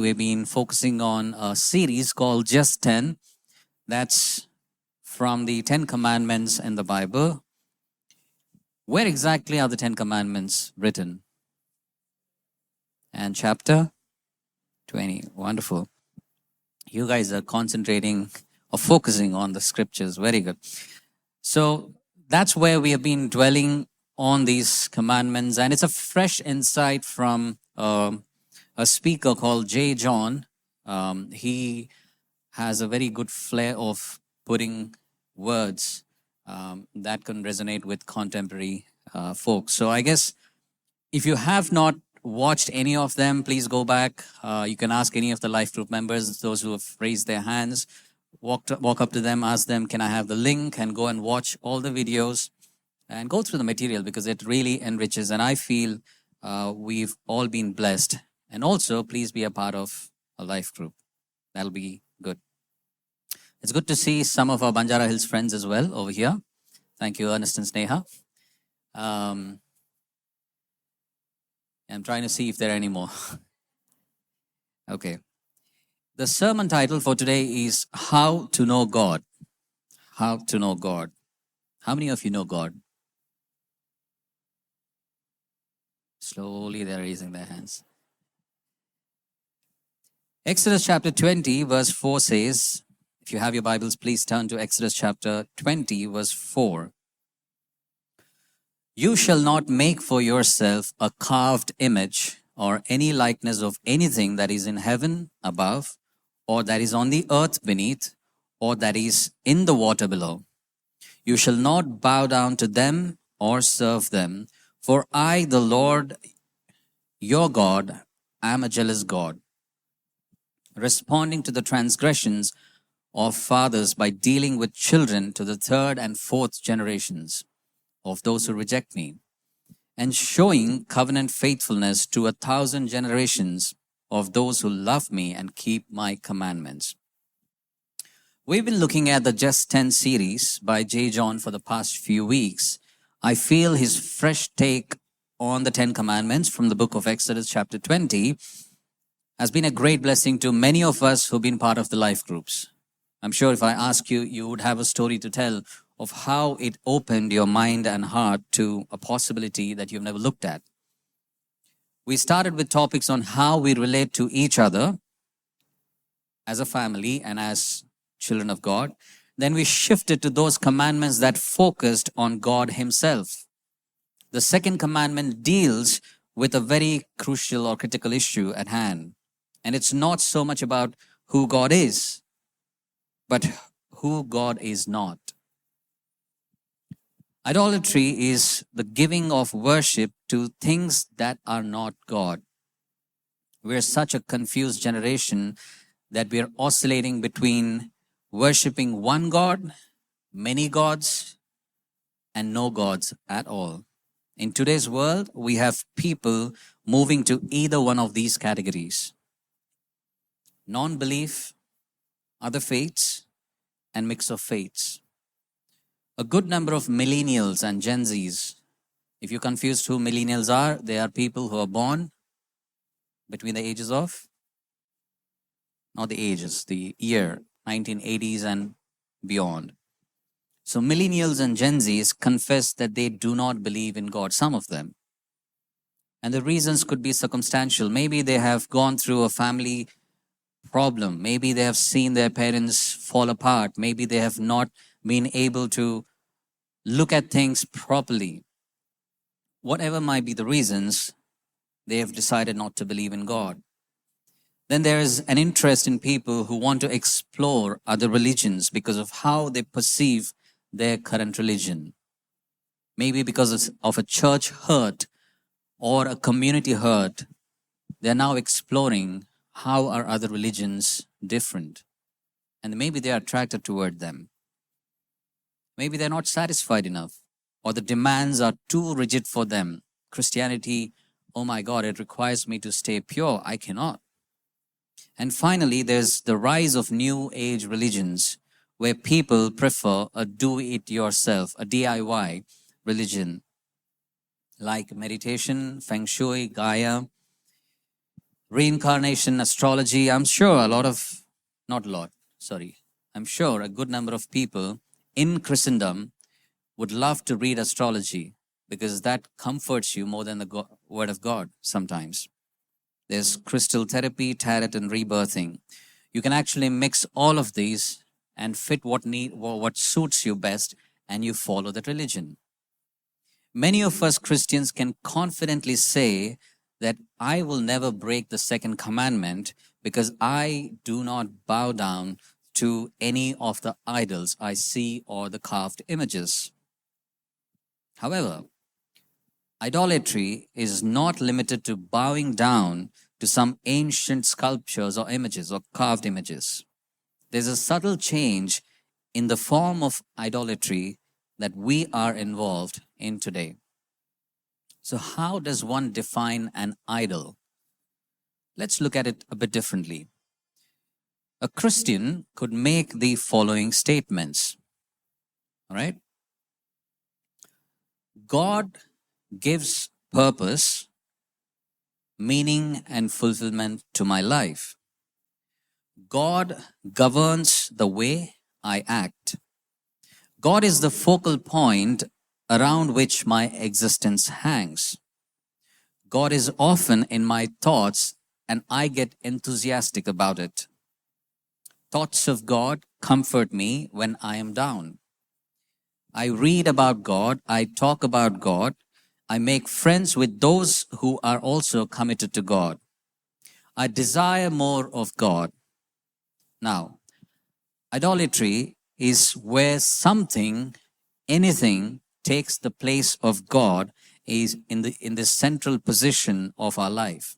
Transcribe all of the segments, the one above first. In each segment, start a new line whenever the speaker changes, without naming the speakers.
we've been focusing on a series called Just 10. That's from the 10 commandments in the Bible. Where exactly are the 10 commandments written? And chapter 20. Wonderful. You guys are concentrating or focusing on the scriptures. Very good. So that's where we have been dwelling on these commandments, and it's a fresh insight from a speaker called J. John. He has a very good flair of putting words that can resonate with contemporary folks. So I guess if you have not watched any of them, please go back. You can ask any of the life group members, those who have raised their hands, walk up to them, ask them, can I have the link, and go and watch all the videos and go through the material, because it really enriches. And I feel we've all been blessed. And also, please be a part of a life group. That'll be good. It's good to see some of our Banjara Hills friends as well over here. Thank you, Ernest and Sneha. I'm trying to see if there are any more. Okay. The sermon title for today is How to Know God. How to Know God. How many of you know God? Slowly they're raising their hands. Exodus chapter 20 verse 4 says, if you have your Bibles, please turn to Exodus chapter 20 verse 4. You shall not make for yourself a carved image or any likeness of anything that is in heaven above, or that is on the earth beneath, or that is in the water below. You shall not bow down to them or serve them, for I, the Lord your God, am a jealous God, responding to the transgressions of fathers by dealing with children to the third and fourth generations of those who reject me, and showing covenant faithfulness to 1,000 generations of those who love me and keep my commandments. We've been looking at the Just 10 series by J. John for the past few weeks. I feel his fresh take on the 10 commandments from the book of Exodus chapter 20 has been a great blessing to many of us who've been part of the life groups. I'm sure if I ask you, you would have a story to tell of how it opened your mind and heart to a possibility that you've never looked at. We started with topics on how we relate to each other as a family and as children of God. Then we shifted to those commandments that focused on God himself. The second commandment deals with a very crucial or critical issue at hand. And it's not so much about who God is, but who God is not. Idolatry is the giving of worship to things that are not God. We're such a confused generation that we're oscillating between worshiping one God, many gods, and no gods at all. In today's world, we have people moving to either one of these categories: non-belief, other faiths, and mix of faiths. A good number of millennials and Gen Zs, if you're confused who millennials are, they are people who are born between the ages of, not the ages, the year, 1980s and beyond. So millennials and Gen Zs confess that they do not believe in God, some of them. And the reasons could be circumstantial. Maybe they have gone through a family problem. Maybe they have seen their parents fall apart. Maybe they have not been able to look at things properly. Whatever might be the reasons, they have decided not to believe in God. Then there is an interest in people who want to explore other religions because of how they perceive their current religion. Maybe because of a church hurt or a community hurt, they're now exploring how are other religions different. And maybe they are attracted toward them. Maybe they're not satisfied enough, or the demands are too rigid for them. Christianity, oh my God, it requires me to stay pure. I cannot. And finally, there's the rise of new age religions where people prefer a do-it-yourself, a DIY religion, like meditation, feng shui, Gaia. Reincarnation, astrology. I'm sure a lot of, not a lot, sorry, I'm sure a good number of people in Christendom would love to read astrology because that comforts you more than the Word of God sometimes. There's crystal therapy, tarot, and rebirthing. You can actually mix all of these and fit what suits you best, and you follow that religion. Many of us Christians can confidently say that I will never break the second commandment because I do not bow down to any of the idols I see or the carved images. However, idolatry is not limited to bowing down to some ancient sculptures or images or carved images. There's a subtle change in the form of idolatry that we are involved in today. So, how does one define an idol? Let's look at it a bit differently. A Christian could make the following statements. All right? God gives purpose, meaning, and fulfillment to my life. God governs the way I act. God is the focal point around which my existence hangs. God is often in my thoughts and I get enthusiastic about it. Thoughts of God comfort me when I am down. I read about God, I talk about God, I make friends with those who are also committed to God. I desire more of God. Now, idolatry is where something, anything, takes the place of God, is in the central position of our life.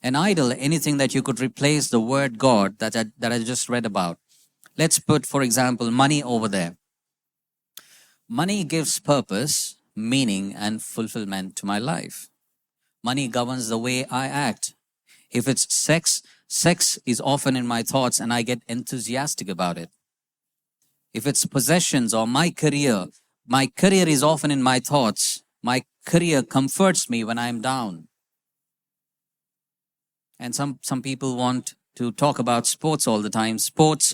An idol, anything that you could replace the word God that I just read about. Let's put, for example, money over there. Money gives purpose, meaning, and fulfillment to my life. Money governs the way I act. If it's sex, sex is often in my thoughts and I get enthusiastic about it. If it's possessions or my career is often in my thoughts. My career comforts me when I'm down. And some people want to talk about sports all the time. Sports,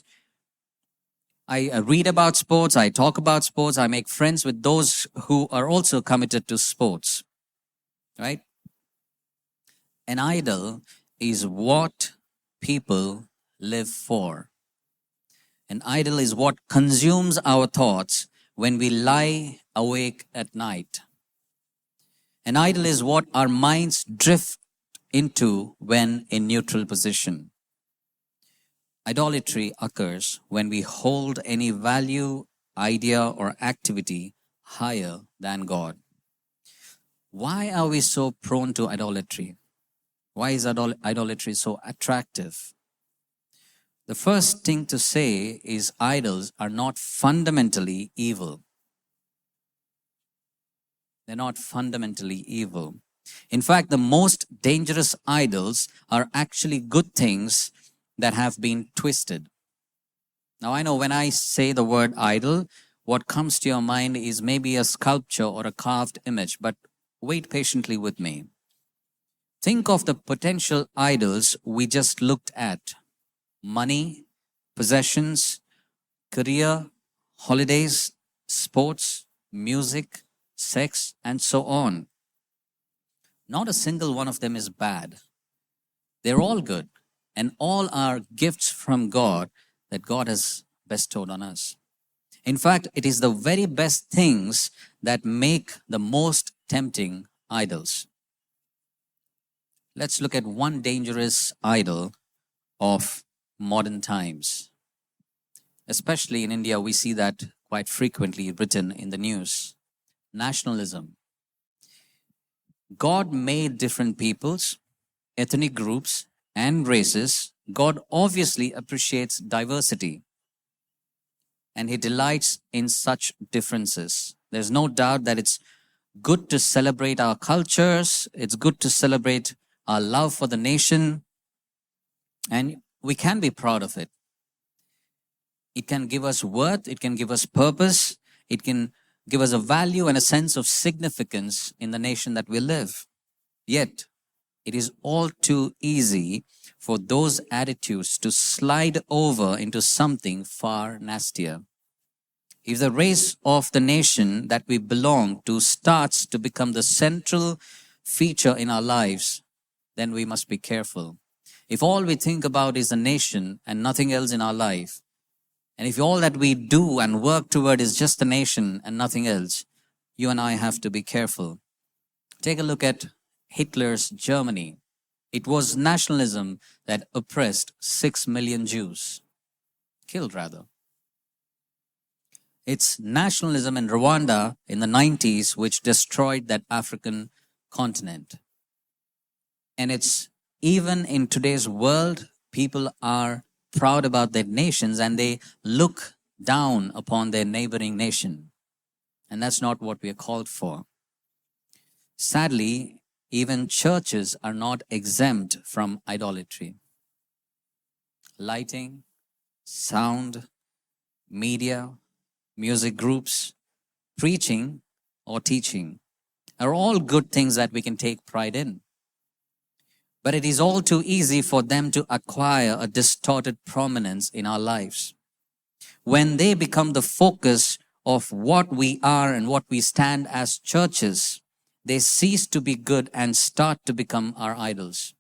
I read about sports, I talk about sports, I make friends with those who are also committed to sports. Right? An idol is what people live for. An idol is what consumes our thoughts when we lie awake at night. An idol is what our minds drift into when in neutral position. Idolatry occurs when we hold any value, idea, or activity higher than God. Why are we so prone to idolatry? Why is idolatry so attractive? The first thing to say is idols are not fundamentally evil. They're not fundamentally evil. In fact, the most dangerous idols are actually good things that have been twisted. Now, I know when I say the word idol, what comes to your mind is maybe a sculpture or a carved image, but wait patiently with me. Think of the potential idols we just looked at: money, possessions, career, holidays, sports, music, sex, and so on. Not a single one of them is bad. They're all good, and all are gifts from God that God has bestowed on us. In fact, it is the very best things that make the most tempting idols. Let's look at one dangerous idol of modern times. Especially in India, we see that quite frequently written in the news. Nationalism. God made different peoples, ethnic groups, and races. God obviously appreciates diversity, and He delights in such differences. There's no doubt that it's good to celebrate our cultures, it's good to celebrate our love for the nation, and we can be proud of it. It can give us worth, it can give us purpose, it can give us a value and a sense of significance in the nation that we live. Yet, it is all too easy for those attitudes to slide over into something far nastier. If the race of the nation that we belong to starts to become the central feature in our lives, then we must be careful. If all we think about is the nation and nothing else in our life, and if all that we do and work toward is just the nation and nothing else, you and I have to be careful. Take a look at Hitler's Germany. It was nationalism that oppressed 6 million Jews, killed rather. It's nationalism in Rwanda in the 90s which destroyed that African continent. And it's even in today's world, people are proud about their nations and they look down upon their neighboring nation. And that's not what we are called for. Sadly, even churches are not exempt from idolatry. Lighting, sound, media, music groups, preaching, or teaching are all good things that we can take pride in. But it is all too easy for them to acquire a distorted prominence in our lives. When they become the focus of what we are and what we stand as churches, they cease to be good and start to become our idols.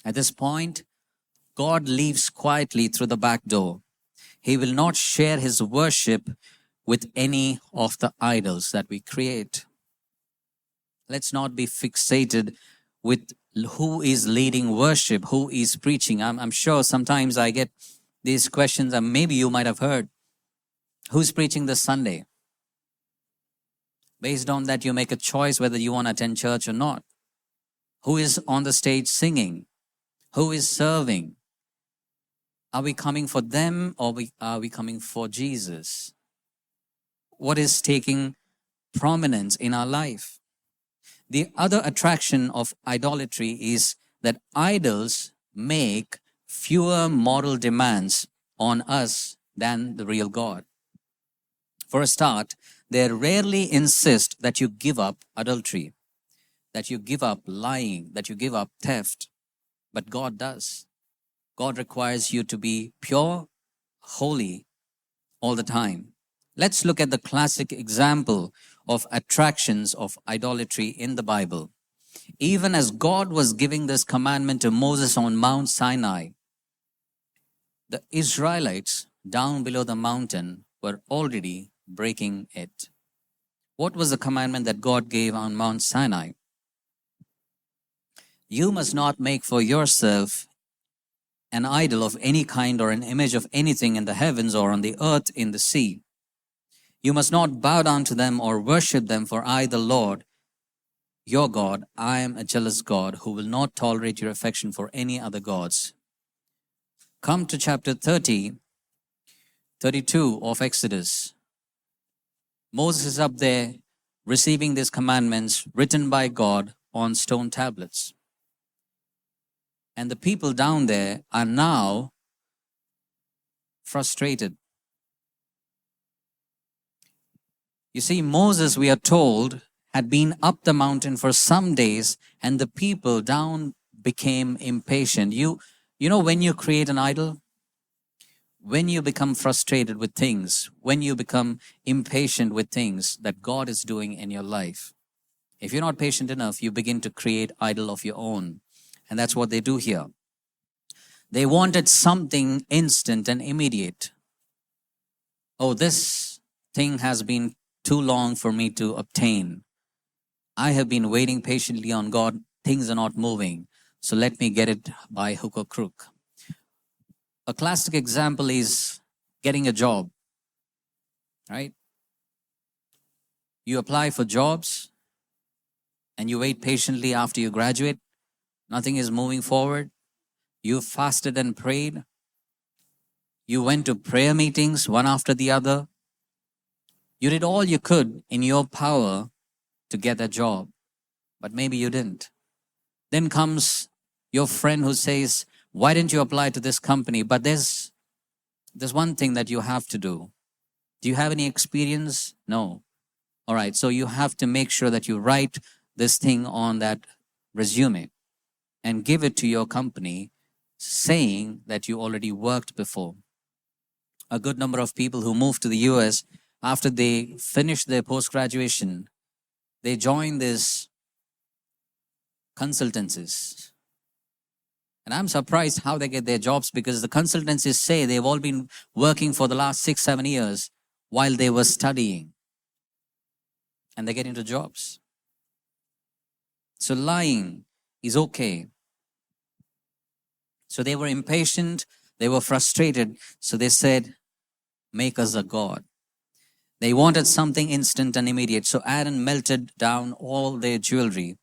At this point, God leaves quietly through the back door. He will not share his worship with any of the idols that we create. Let's not be fixated with who is leading worship, who is preaching. I'm sure sometimes I get these questions, and maybe you might have heard, who's preaching this Sunday? Based on that, you make a choice whether you want to attend church or not. Who is on the stage singing? Who is serving? Are we coming for them or are we coming for Jesus? What is taking prominence in our life? The other attraction of idolatry is that idols make fewer moral demands on us than the real God. For a start, they rarely insist that you give up adultery, that you give up lying, that you give up theft. But God does. God requires you to be pure, holy all the time. Let's look at the classic example of attractions of idolatry in the Bible. Even as God was giving this commandment to Moses on Mount Sinai, the Israelites down below the mountain were already breaking it. What was the commandment that God gave on Mount Sinai? You must not make for yourself an idol of any kind or an image of anything in the heavens or on the earth in the sea. You must not bow down to them or worship them, for I, the Lord, your God, I am a jealous God who will not tolerate your affection for any other gods. Come to chapter 30, 32 of Exodus. Moses is up there receiving these commandments written by God on stone tablets. And the people down there are now frustrated. You see, Moses, we are told, had been up the mountain for some days, and the people down became impatient. You know, when you create an idol, when you become frustrated with things, when you become impatient with things that God is doing in your life, if you're not patient enough, you begin to create idol of your own. And that's what they do here. They wanted something instant and immediate. Oh, this thing has been too long for me to obtain. I have been waiting patiently on God. Things are not moving. So let me get it by hook or crook. A classic example is getting a job, right? You apply for jobs and you wait patiently after you graduate. Nothing is moving forward. You fasted and prayed. You went to prayer meetings one after the other. You did all you could in your power to get a job, but maybe you didn't. Then comes your friend who says, why didn't you apply to this company? But there's one thing that you have to do. Do you have any experience? No. All right, so you have to make sure that you write this thing on that resume. and give it to your company, saying that you already worked before. A good number of people who moved to the US after they finished their post graduation, they join these consultancies. And I'm surprised how they get their jobs, because the consultancies say they've all been working for the last 6, 7 years while they were studying. And they get into jobs. So lying is okay. So they were impatient, they were frustrated. So they said, make us a god. They wanted something instant and immediate. So Aaron melted down all their jewelry,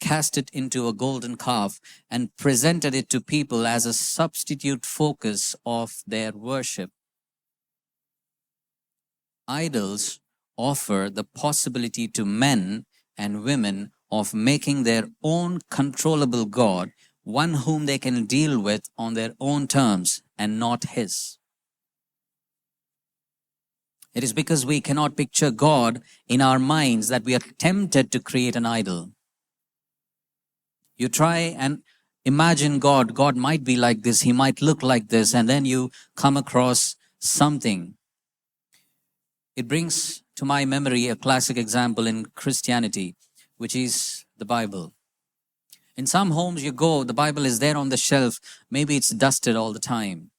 cast it into a golden calf, and presented it to people as a substitute focus of their worship. Idols offer the possibility to men and women of making their own controllable God, one whom they can deal with on their own terms and not his. It is because we cannot picture God in our minds that we are tempted to create an idol. You try and imagine God. God might be like this, he might look like this, and then you come across something. It brings to my memory a classic example in Christianity, which is the Bible. In some homes you go, the Bible is there on the shelf. Maybe it's dusted all the time.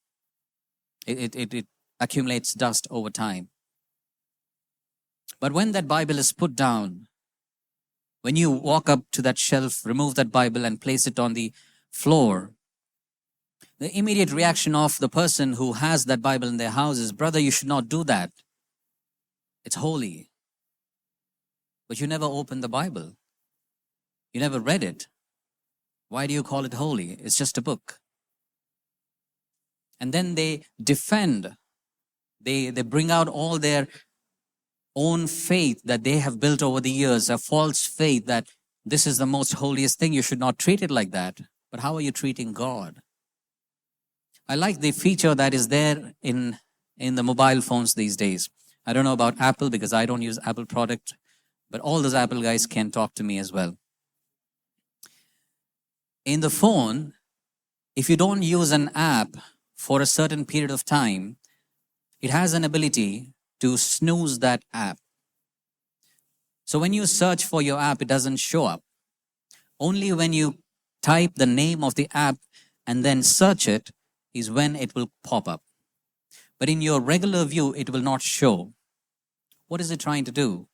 It accumulates dust over time. But when that Bible is put down, when you walk up to that shelf, remove that Bible and place it on the floor, the immediate reaction of the person who has that Bible in their house is, brother, you should not do that. It's holy. But you never opened the Bible. You never read it. Why do you call it holy? It's just a book. And then they defend. They bring out all their own faith that they have built over the years, a false faith that this is the most holiest thing. You should not treat it like that. But how are you treating God? I like the feature that is there in the mobile phones these days. I don't know about Apple because I don't use Apple product, but all those Apple guys can talk to me as well. In the phone, if you don't use an app for a certain period of time, it has an ability to snooze that app. So when you search for your app, it doesn't show up. Only when you type the name of the app and then search it is when it will pop up. But in your regular view, it will not show. What is it trying to do?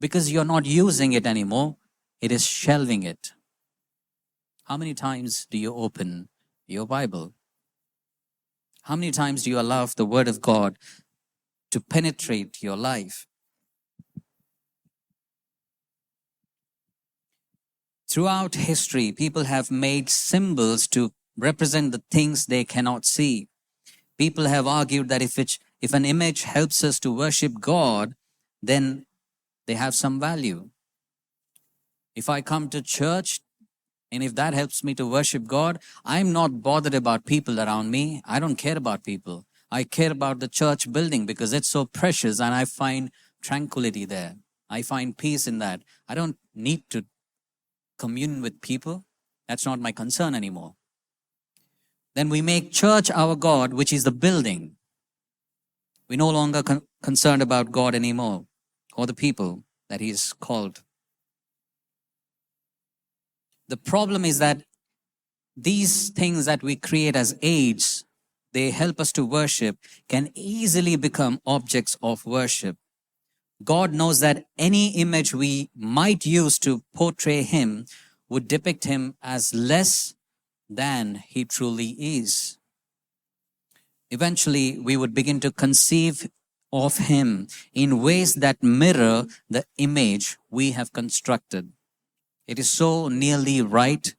Because you're not using it anymore, it is shelving it. How many times do you open your Bible? How many times do you allow the Word of God to penetrate your life? Throughout history, people have made symbols to represent the things they cannot see. People have argued that if an image helps us to worship God, then they have some value. If I come to church and if that helps me to worship God, I'm not bothered about people around me. I don't care about people. I care about the church building because it's so precious and I find tranquility there. I find peace in that. I don't need to commune with people. That's not my concern anymore. Then we make church our God, which is the building. We're no longer concerned about God anymore or the people that He's called. The problem is that these things that we create as aids, they help us to worship, can easily become objects of worship. God knows that any image we might use to portray Him would depict Him as less than He truly is. Eventually, we would begin to conceive of Him in ways that mirror the image we have constructed. It is so nearly right,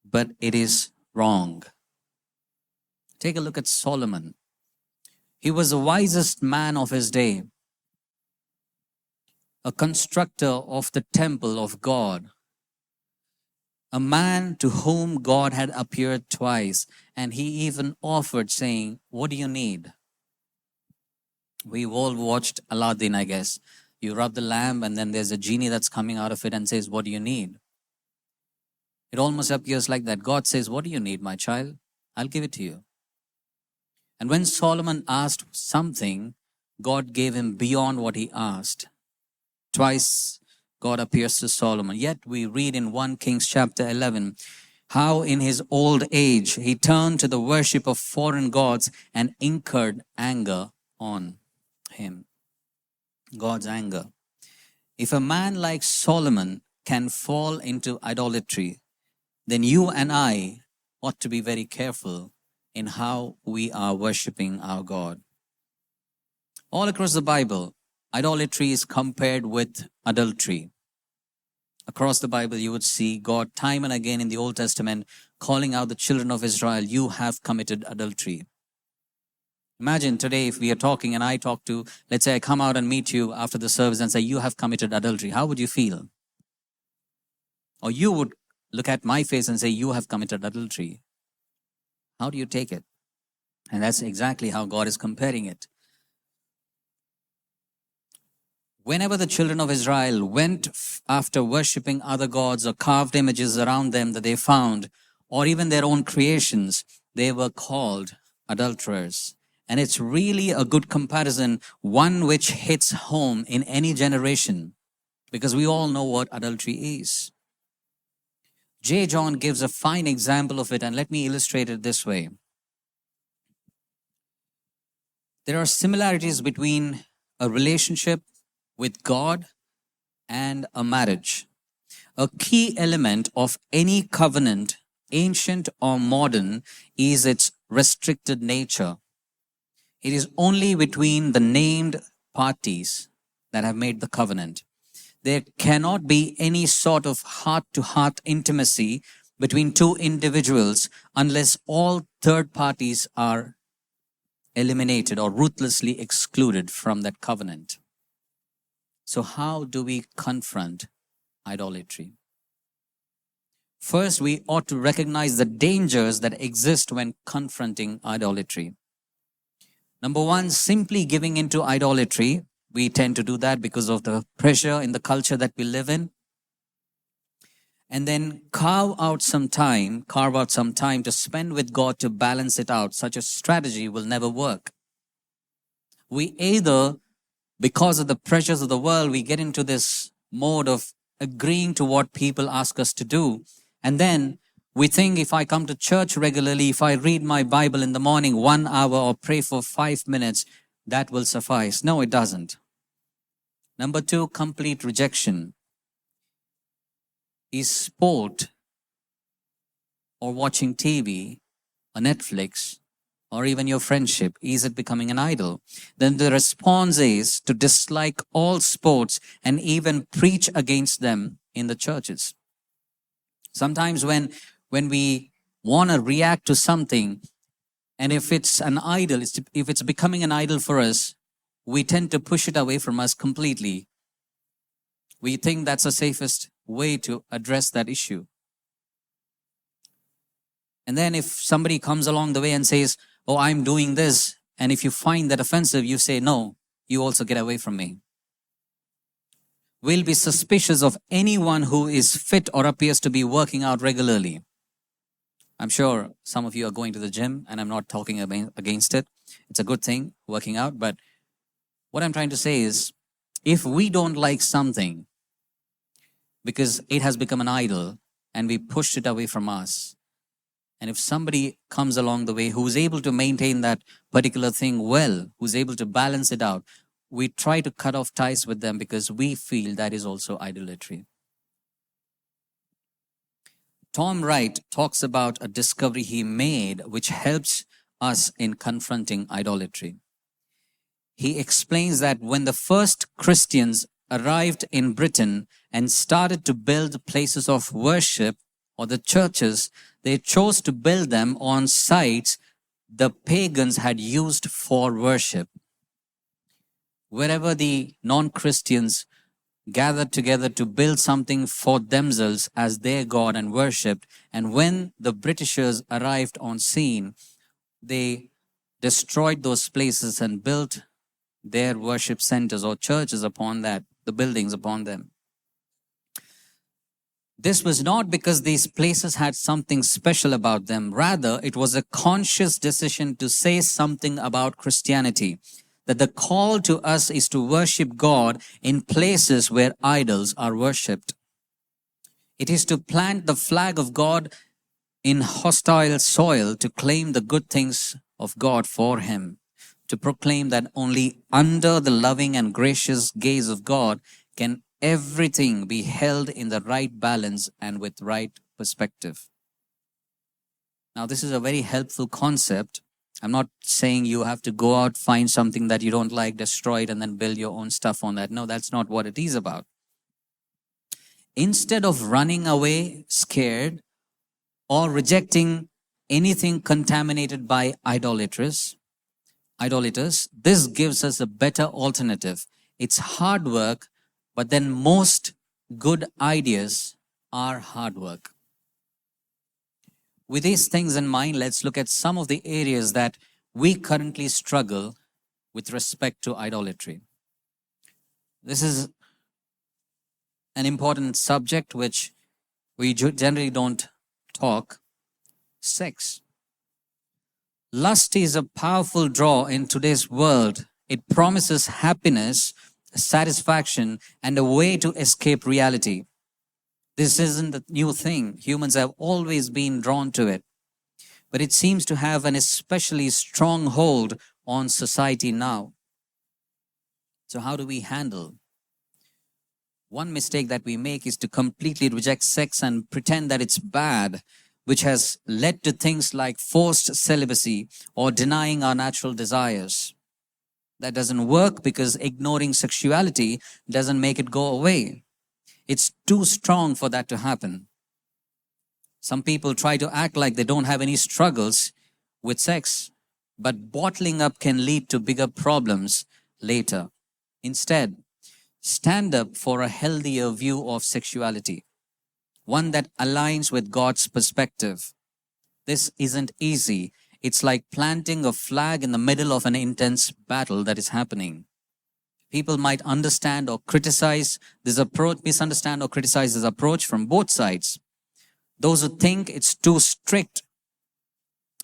but it is wrong. Take a look at Solomon. He was the wisest man of his day, a constructor of the temple of God, a man to whom God had appeared twice, and he even offered, saying, "What do you need?" We've all watched Aladdin, I guess. You rub the lamp and then there's a genie that's coming out of it and says, "What do you need?" It almost appears like that. God says, "What do you need, my child? I'll give it to you." And when Solomon asked something, God gave him beyond what he asked. Twice God appears to Solomon. Yet we read in 1 Kings chapter 11 how in his old age he turned to the worship of foreign gods and incurred anger on him. God's anger. If a man like Solomon can fall into idolatry, then you and I ought to be very careful in how we are worshiping our God. All across the Bible, idolatry is compared with adultery. Across the Bible, you would see God time and again in the Old Testament calling out the children of Israel, "You have committed adultery." Imagine today if we are talking and I talk to, let's say I come out and meet you after the service and say, "You have committed adultery." How would you feel? Or you would look at my face and say, "You have committed adultery." How do you take it? And that's exactly how God is comparing it. Whenever the children of Israel went after worshipping other gods or carved images around them that they found, or even their own creations, they were called adulterers. And it's really a good comparison, one which hits home in any generation, because we all know what adultery is. J. John gives a fine example of it, and let me illustrate it this way. There are similarities between a relationship with God and a marriage. A key element of any covenant, ancient or modern, is its restricted nature. It is only between the named parties that have made the covenant. There cannot be any sort of heart-to-heart intimacy between two individuals unless all third parties are eliminated or ruthlessly excluded from that covenant. So how do we confront idolatry? First, we ought to recognize the dangers that exist when confronting idolatry. Number one, simply giving into idolatry. We tend to do that because of the pressure in the culture that we live in. And then carve out some time to spend with God to balance it out. Such a strategy will never work. We either, because of the pressures of the world, we get into this mode of agreeing to what people ask us to do. And then we think if I come to church regularly, if I read my Bible in the morning 1 hour or pray for 5 minutes, that will suffice. No, it doesn't. Number two, complete rejection. Is sport or watching TV or Netflix or even your friendship, is it becoming an idol? Then the response is to dislike all sports and even preach against them in the churches. Sometimes when we want to react to something, and if it's an idol, if it's becoming an idol for us, we tend to push it away from us completely. We think that's the safest way to address that issue. And then if somebody comes along the way and says, "Oh, I'm doing this," and if you find that offensive, you say, "No, you also get away from me." We'll be suspicious of anyone who is fit or appears to be working out regularly. I'm sure some of you are going to the gym, and I'm not talking against it. It's a good thing, working out. But what I'm trying to say is, if we don't like something because it has become an idol and we pushed it away from us, and if somebody comes along the way who's able to maintain that particular thing well, who's able to balance it out, we try to cut off ties with them because we feel that is also idolatry. Tom Wright talks about a discovery he made which helps us in confronting idolatry. He explains that when the first Christians arrived in Britain and started to build places of worship or the churches, they chose to build them on sites the pagans had used for worship. Wherever the non-Christians gathered together to build something for themselves as their God and worshipped, and when the Britishers arrived on scene, they destroyed those places and built their worship centers or churches upon that, the buildings upon them. This was not because these places had something special about them. Rather, it was a conscious decision to say something about Christianity. That the call to us is to worship God in places where idols are worshipped. It is to plant the flag of God in hostile soil to claim the good things of God for Him. To proclaim that only under the loving and gracious gaze of God can everything be held in the right balance and with right perspective. Now, this is a very helpful concept. I'm not saying you have to go out, find something that you don't like, destroy it, and then build your own stuff on that. No, that's not what it is about. Instead of running away scared or rejecting anything contaminated by idolaters, this gives us a better alternative. It's hard work, but then most good ideas are hard work. With these things in mind, let's look at some of the areas that we currently struggle with respect to idolatry. This is an important subject which we generally don't talk. Sex. Lust is a powerful draw in today's world. It promises happiness, satisfaction, and a way to escape reality. This isn't a new thing. Humans have always been drawn to it. But it seems to have an especially strong hold on society now. So how do we handle? One mistake that we make is to completely reject sex and pretend that it's bad, which has led to things like forced celibacy or denying our natural desires. That doesn't work because ignoring sexuality doesn't make it go away. It's too strong for that to happen. Some people try to act like they don't have any struggles with sex, but bottling up can lead to bigger problems later. Instead, stand up for a healthier view of sexuality, one that aligns with God's perspective. This isn't easy. It's like planting a flag in the middle of an intense battle that is happening. People might understand or criticize this approach, misunderstand or criticize this approach from both sides. Those who think it's too strict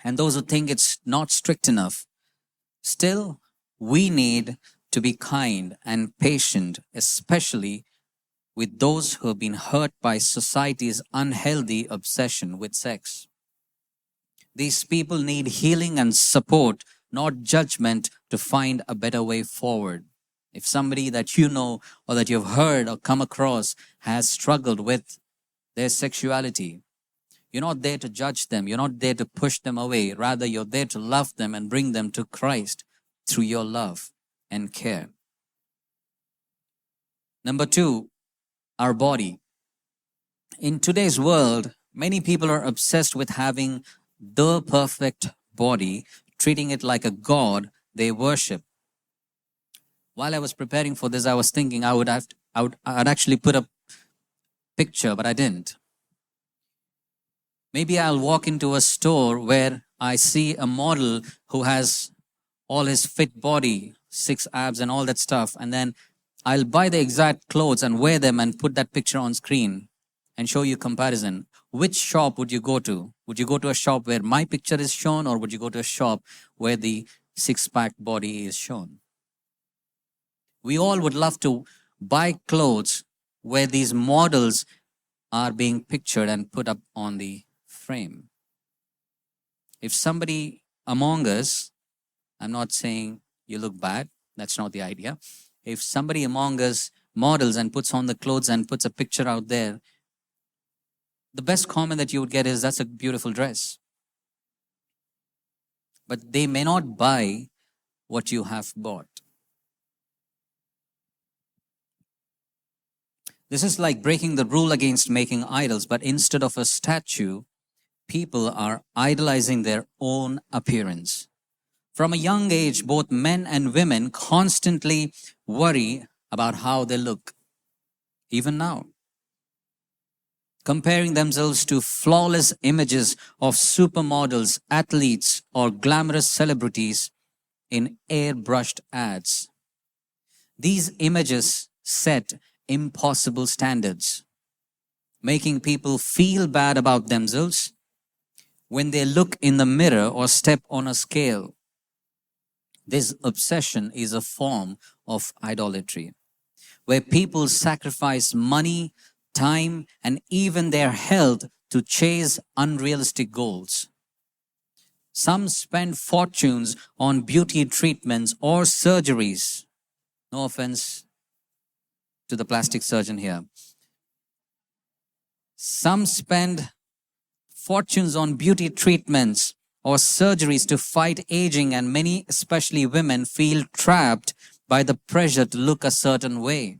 and those who think it's not strict enough. Still, we need to be kind and patient, especially with those who have been hurt by society's unhealthy obsession with sex. These people need healing and support, not judgment, to find a better way forward. If somebody that you know or that you've heard or come across has struggled with their sexuality, you're not there to judge them. You're not there to push them away. Rather, you're there to love them and bring them to Christ through your love and care. Number 2, our body. In today's world, many people are obsessed with having the perfect body, treating it like a god they worship. While I was preparing for this, I was thinking I'd actually put a picture, but I didn't. Maybe I'll walk into a store where I see a model who has all his fit body, 6 abs and all that stuff, and then I'll buy the exact clothes and wear them and put that picture on screen and show you comparison. Which shop would you go to? Would you go to a shop where my picture is shown, or would you go to a shop where the 6-pack body is shown? We all would love to buy clothes where these models are being pictured and put up on the frame. If somebody among us, I'm not saying you look bad, that's not the idea. If somebody among us models and puts on the clothes and puts a picture out there, the best comment that you would get is, that's a beautiful dress. But they may not buy what you have bought. This is like breaking the rule against making idols, but instead of a statue, people are idolizing their own appearance. From a young age, both men and women constantly worry about how they look. Even now, comparing themselves to flawless images of supermodels, athletes, or glamorous celebrities in airbrushed ads. These images set impossible standards. making people feel bad about themselves when they look in the mirror or step on a scale. This obsession is a form of idolatry, where people sacrifice money, time, and even their health to chase unrealistic goals. Some spend fortunes on beauty treatments or surgeries. No offense to the plastic surgeon here. Some spend fortunes on beauty treatments or surgeries to fight aging, and many, especially women, feel trapped by the pressure to look a certain way.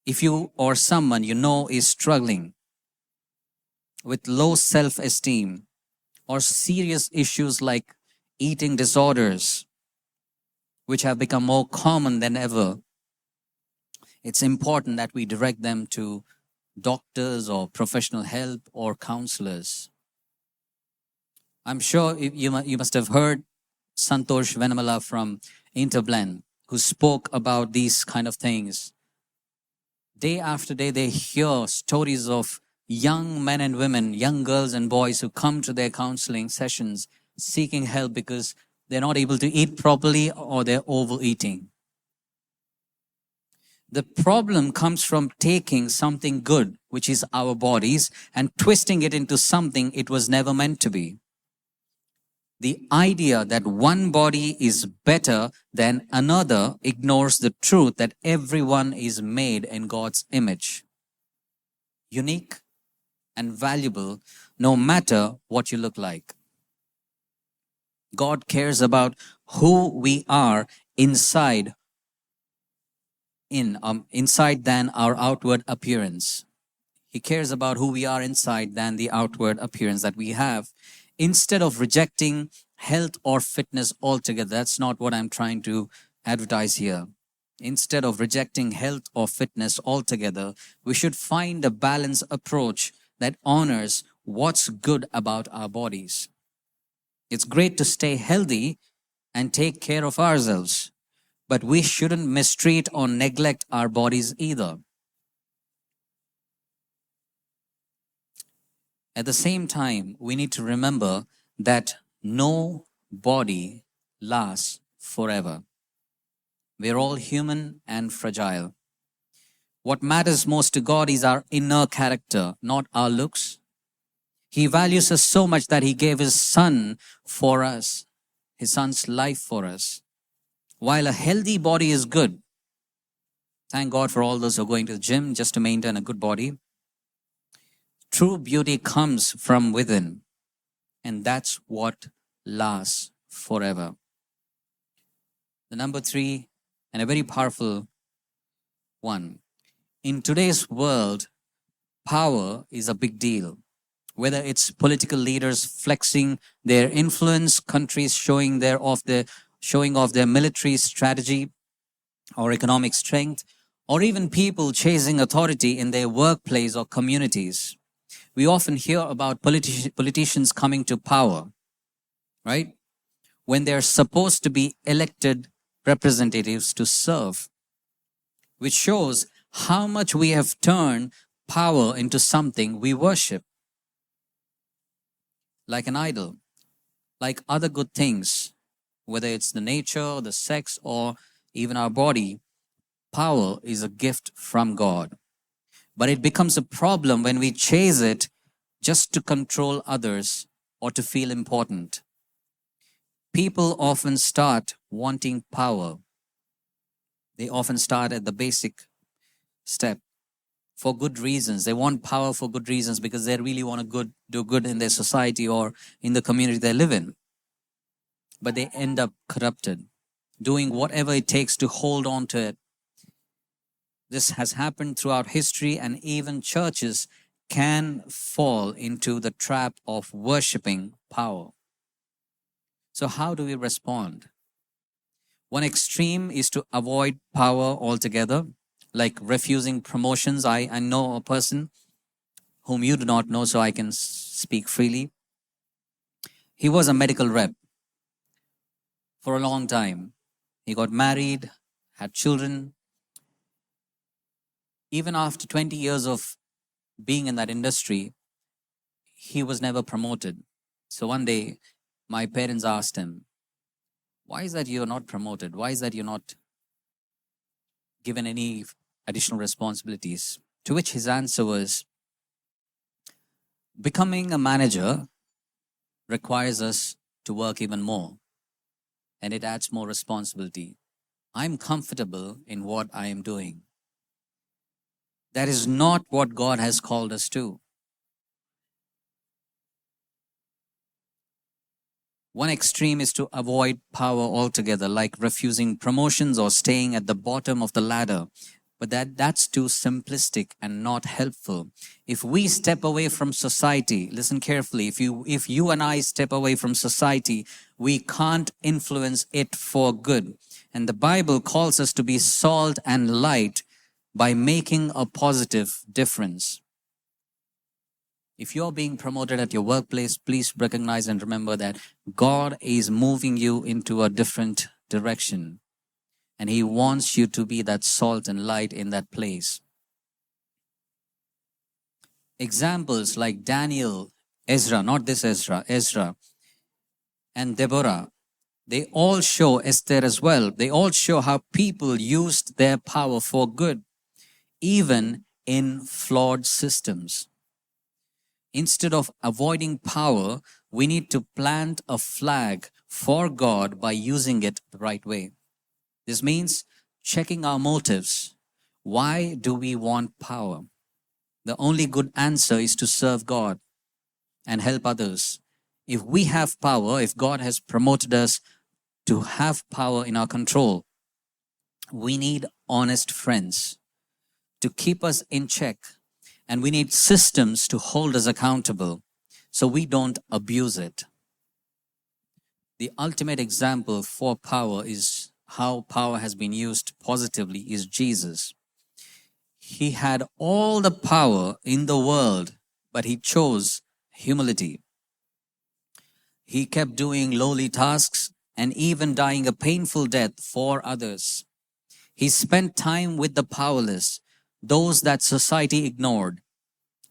If you or someone you know is struggling with low self esteem or serious issues like eating disorders, which have become more common than ever, it's important that we direct them to doctors or professional help or counselors. I'm sure you must have heard Santosh Venamala from Interblend, who spoke about these kind of things. Day after day, they hear stories of young men and women, young girls and boys who come to their counseling sessions seeking help because they're not able to eat properly or they're overeating. The problem comes from taking something good, which is our bodies, and twisting it into something it was never meant to be. The idea that one body is better than another ignores the truth that everyone is made in God's image, unique and valuable, no matter what you look like. God cares about who we are inside than our outward appearance. He cares about who we are inside than the outward appearance that we have. Instead of rejecting health or fitness altogether, that's not what I'm trying to advertise here. Instead of rejecting health or fitness altogether, we should find a balanced approach that honors what's good about our bodies. It's great to stay healthy and take care of ourselves, but we shouldn't mistreat or neglect our bodies either. At the same time, we need to remember that no body lasts forever. We're all human and fragile. What matters most to God is our inner character, not our looks. He values us so much that He gave His Son for us, His Son's life for us. While a healthy body is good, thank God for all those who are going to the gym just to maintain a good body. True beauty comes from within, and that's what lasts forever. The number 3, and a very powerful one. In today's world, power is a big deal. Whether it's political leaders flexing their influence, countries showing off their military strategy or economic strength, or even people chasing authority in their workplace or communities. We often hear about politicians coming to power, right? When they're supposed to be elected representatives to serve, which shows how much we have turned power into something we worship, like an idol, like other good things, whether it's the nature, the sex, or even our body. Power is a gift from God. But it becomes a problem when we chase it just to control others or to feel important. People often start wanting power. They often start at the basic step for good reasons. They want power for good reasons because they really want to do good in their society or in the community they live in. But they end up corrupted, doing whatever it takes to hold on to it. This has happened throughout history, and even churches can fall into the trap of worshiping power. So how do we respond? One extreme is to avoid power altogether, like refusing promotions. I know a person whom you do not know, so I can speak freely. He was a medical rep for a long time. He got married, had children, Even after 20 years of being in that industry, he was never promoted. So one day, my parents asked him, "Why is that you're not promoted? Why is that you're not given any additional responsibilities?" To which his answer was, "Becoming a manager requires us to work even more, and it adds more responsibility. I'm comfortable in what I am doing. That is not what God has called us to." One extreme is to avoid power altogether, like refusing promotions or staying at the bottom of the ladder. But that's too simplistic and not helpful. If we step away from society, listen carefully, if you and I step away from society, we can't influence it for good. And the Bible calls us to be salt and light by making a positive difference. If you're being promoted at your workplace, please recognize and remember that God is moving you into a different direction. And He wants you to be that salt and light in that place. Examples like Daniel, Ezra, not this Ezra, Ezra, and Deborah, they all show, Esther as well, they all show how people used their power for good, even in flawed systems. Instead of avoiding power, we need to plant a flag for God by using it the right way. This means checking our motives. Why do we want power? The only good answer is to serve God and help others. If we have power, if God has promoted us to have power in our control, we need honest friends to keep us in check, and we need systems to hold us accountable so we don't abuse it. The ultimate example for power is how power has been used positively is Jesus. He had all the power in the world, but he chose humility. He kept doing lowly tasks and even dying a painful death for others. He spent time with the powerless, those that society ignored,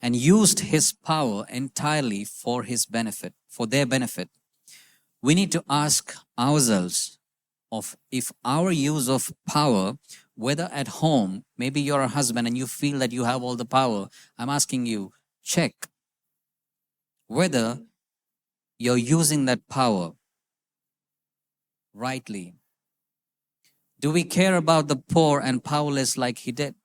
and used his power entirely for his benefit, for their benefit. We need to ask ourselves of if our use of power, whether at home, maybe you're a husband and you feel that you have all the power, I'm asking you, check whether you're using that power rightly. Do we care about the poor and powerless like he did?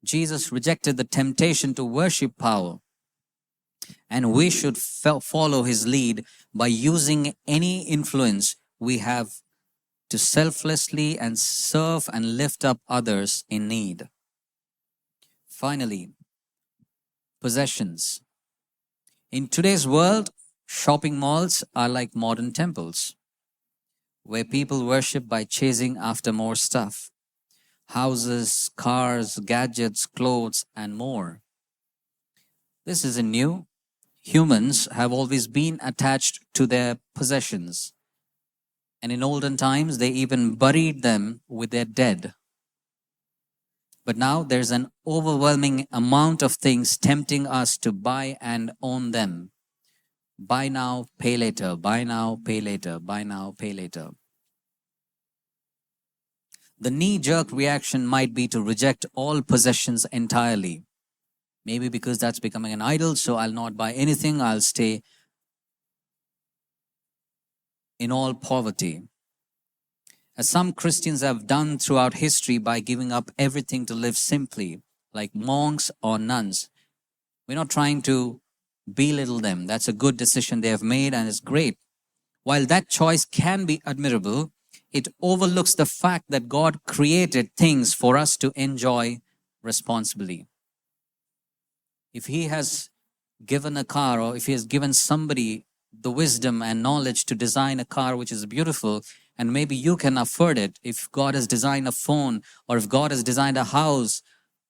Jesus rejected the temptation to worship power, and we should follow his lead by using any influence we have to selflessly and serve and lift up others in need. Finally, possessions. In today's world, shopping malls are like modern temples where people worship by chasing after more stuff: houses, cars, gadgets, clothes, and more. This isn't new. Humans have always been attached to their possessions. And in olden times, they even buried them with their dead. But now there's an overwhelming amount of things tempting us to buy and own them. Buy now, pay later, buy now, pay later, buy now, pay later. The knee-jerk reaction might be to reject all possessions entirely. Maybe because that's becoming an idol, so I'll not buy anything, I'll stay in all poverty. As some Christians have done throughout history by giving up everything to live simply, like monks or nuns. We're not trying to belittle them. That's a good decision they have made and it's great. While that choice can be admirable, it overlooks the fact that God created things for us to enjoy responsibly. If He has given a car, or if He has given somebody the wisdom and knowledge to design a car which is beautiful, and maybe you can afford it, if God has designed a phone, or if God has designed a house,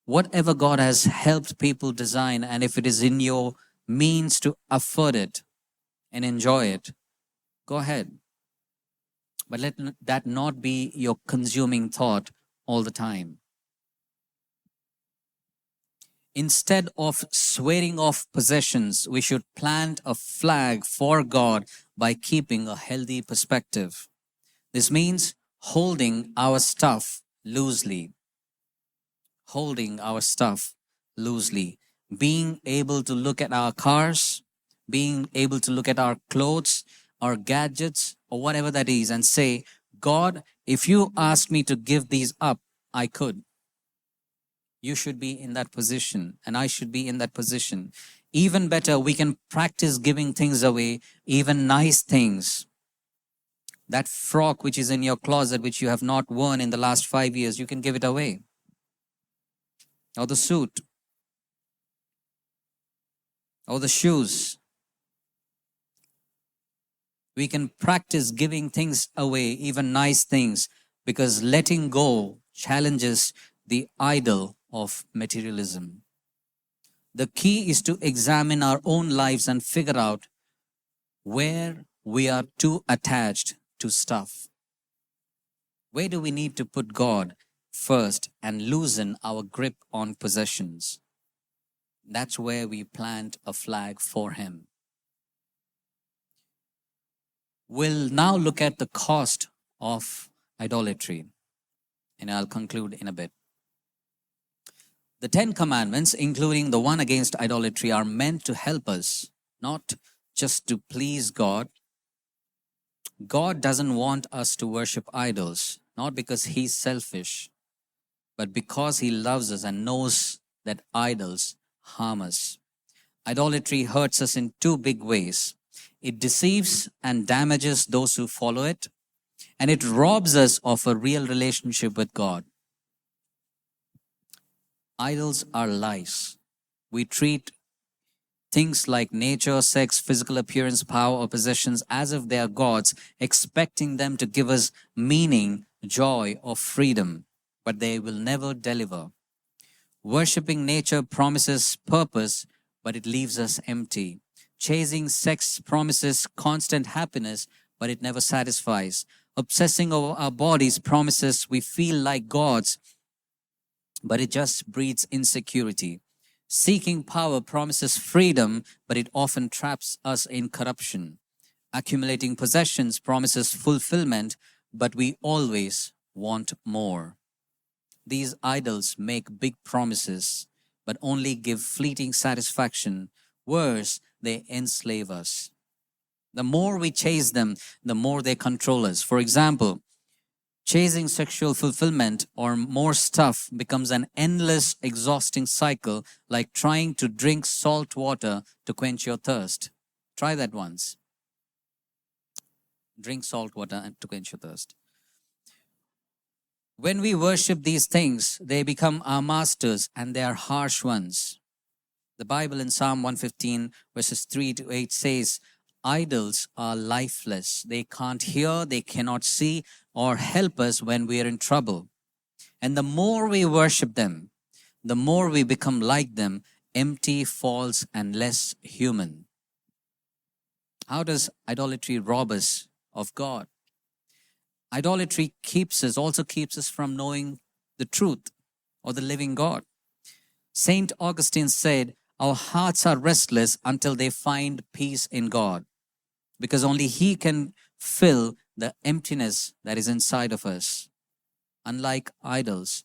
whatever God has helped people design, and if it is in your means to afford it and enjoy it, go ahead. But let that not be your consuming thought all the time. Instead of swearing off possessions, we should plant a flag for God by keeping a healthy perspective. This means holding our stuff loosely, holding our stuff loosely, being able to look at our cars, being able to look at our clothes, our gadgets, or whatever that is, and say, God, if you asked me to give these up, I could. You should be in that position, and I should be in that position. Even better, we can practice giving things away, even nice things. That frock which is in your closet, which you have not worn in the last 5 years, you can give it away. Or the suit, or the shoes. We can practice giving things away, even nice things, because letting go challenges the idol of materialism. The key is to examine our own lives and figure out where we are too attached to stuff. Where do we need to put God first and loosen our grip on possessions? That's where we plant a flag for Him. We'll now look at the cost of idolatry, and I'll conclude in a bit. The 10 commandments, including the one against idolatry, are meant to help us, not just to please God. God doesn't want us to worship idols, not because He's selfish, but because He loves us and knows that idols harm us. Idolatry hurts us in two big ways. It deceives and damages those who follow it, and it robs us of a real relationship with God. Idols are lies. We treat things like nature, sex, physical appearance, power, or possessions as if they are gods, expecting them to give us meaning, joy, or freedom, but they will never deliver. Worshipping nature promises purpose, but it leaves us empty. Chasing sex promises constant happiness, but it never satisfies. Obsessing over our bodies promises we feel like gods, but it just breeds insecurity. Seeking power promises freedom, but it often traps us in corruption. Accumulating possessions promises fulfillment, but we always want more. These idols make big promises, but only give fleeting satisfaction. Worse, they enslave us. The more we chase them, the more they control us. For example, chasing sexual fulfillment or more stuff becomes an endless, exhausting cycle, like trying to drink salt water to quench your thirst. Try that once. Drink salt water to quench your thirst. When we worship these things, they become our masters, and they are harsh ones. The Bible in Psalm 115, verses 3 to 8 says, idols are lifeless. They can't hear, they cannot see, or help us when we are in trouble. And the more we worship them, the more we become like them, empty, false, and less human. How does idolatry rob us of God? Idolatry also keeps us from knowing the truth or the living God. Saint Augustine said, our hearts are restless until they find peace in God, because only He can fill the emptiness that is inside of us. Unlike idols,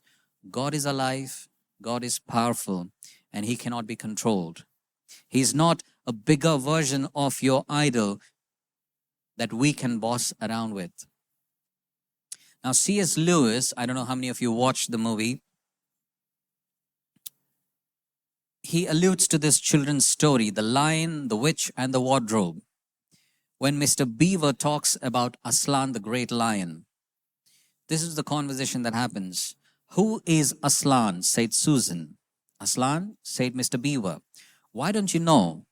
God is alive, God is powerful, and He cannot be controlled. He is not a bigger version of your idol that we can boss around with. Now, C.S. Lewis, I don't know how many of you watched the movie, he alludes to this children's story, The Lion, the Witch, and the Wardrobe, when Mr. Beaver talks about Aslan, the great lion. This is the conversation that happens. Who is Aslan? Said Susan. Aslan, said Mr. Beaver. Why don't you know?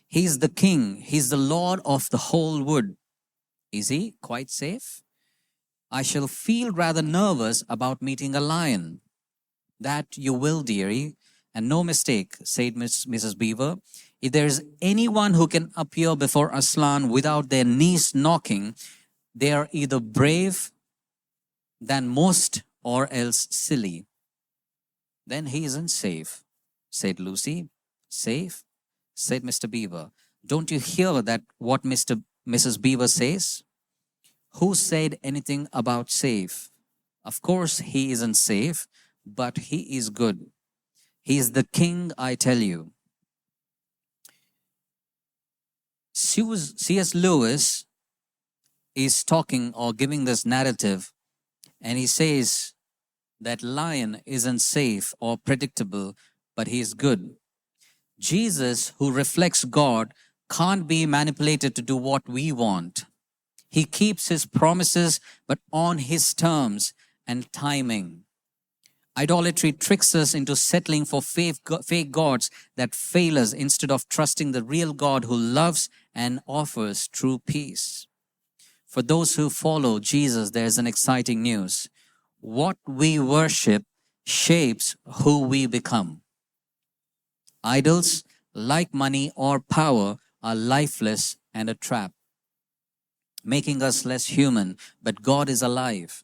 He's the king. He's the lord of the whole wood. Is he quite safe? I shall feel rather nervous about meeting a lion. That you will, dearie, and no mistake, said Mrs. Beaver. If there is anyone who can appear before Aslan without their knees knocking, they are either brave than most or else silly. Then he isn't safe. said Lucy. Safe, said Mr. Beaver. Don't you hear that what Mrs. Beaver says? Who said anything about safe? Of course, he isn't safe, but he is good. He is the king, I tell you. C.S. Lewis is talking or giving this narrative, and he says that lion isn't safe or predictable, but he is good. Jesus, who reflects God, can't be manipulated to do what we want. He keeps his promises, but on his terms and timing. Idolatry tricks us into settling for fake gods that fail us instead of trusting the real God who loves and offers true peace. For those who follow Jesus, there's an exciting news. What we worship shapes who we become. Idols, like money or power, are lifeless and a trap, making us less human, but God is alive.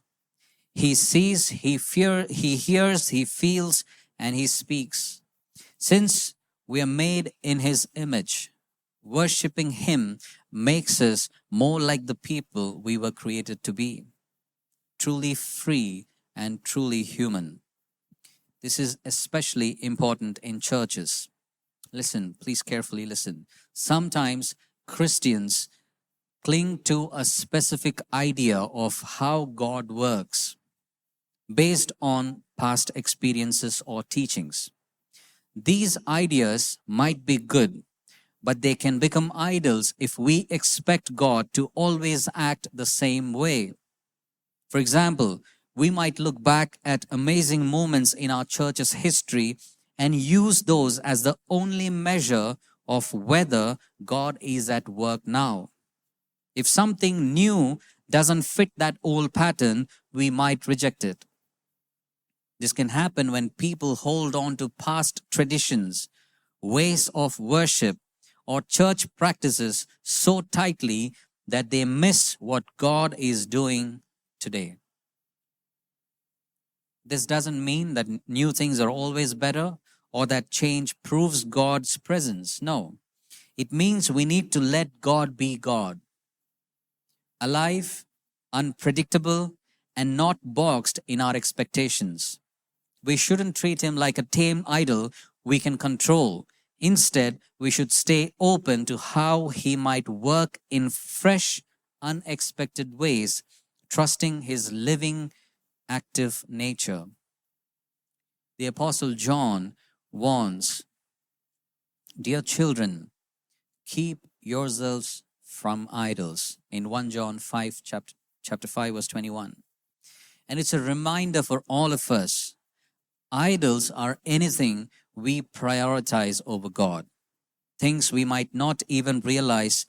He sees, he hears, he feels, and he speaks. Since we are made in his image, worshiping him makes us more like the people we were created to be, truly free and truly human. This is especially important in churches. Listen, please carefully listen. Sometimes Christians cling to a specific idea of how God works based on past experiences or teachings. These ideas might be good, but they can become idols if we expect God to always act the same way. For example, we might look back at amazing moments in our church's history and use those as the only measure of whether God is at work now. If something new doesn't fit that old pattern, we might reject it. This can happen when people hold on to past traditions, ways of worship, or church practices so tightly that they miss what God is doing today. This doesn't mean that new things are always better or that change proves God's presence. No, it means we need to let God be God, alive, unpredictable, and not boxed in our expectations. We shouldn't treat him like a tame idol we can control. Instead, we should stay open to how he might work in fresh, unexpected ways, trusting his living, active nature. The Apostle John warns, "Dear children, keep yourselves from idols," in 1 John 5, chapter 5, verse 21. And it's a reminder for all of us. Idols are anything we prioritize over God, things we might not even realize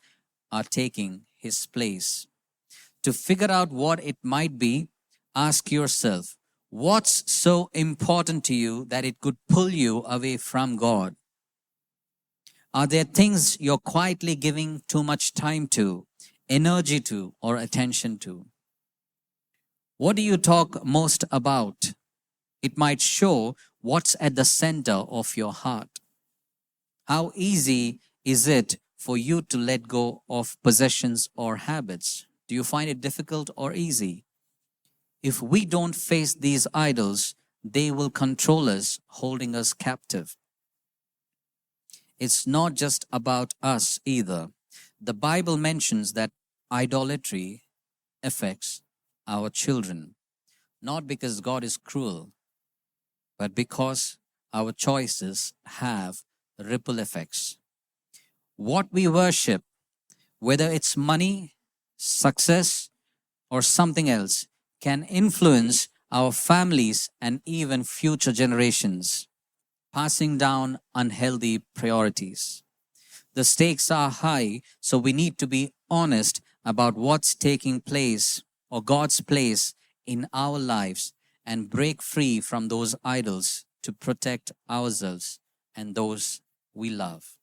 are taking his place. To figure out what it might be, ask yourself, what's so important to you that it could pull you away from God? Are there things you're quietly giving too much time to, energy to, or attention to? What do you talk most about? It might show what's at the center of your heart. How easy is it for you to let go of possessions or habits? Do you find it difficult or easy? If we don't face these idols, they will control us, holding us captive. It's not just about us either. The Bible mentions that idolatry affects our children, not because God is cruel, but because our choices have ripple effects. What we worship, whether it's money, success, or something else, can influence our families and even future generations, passing down unhealthy priorities. The stakes are high, so we need to be honest about what's taking place or God's place in our lives and break free from those idols to protect ourselves and those we love.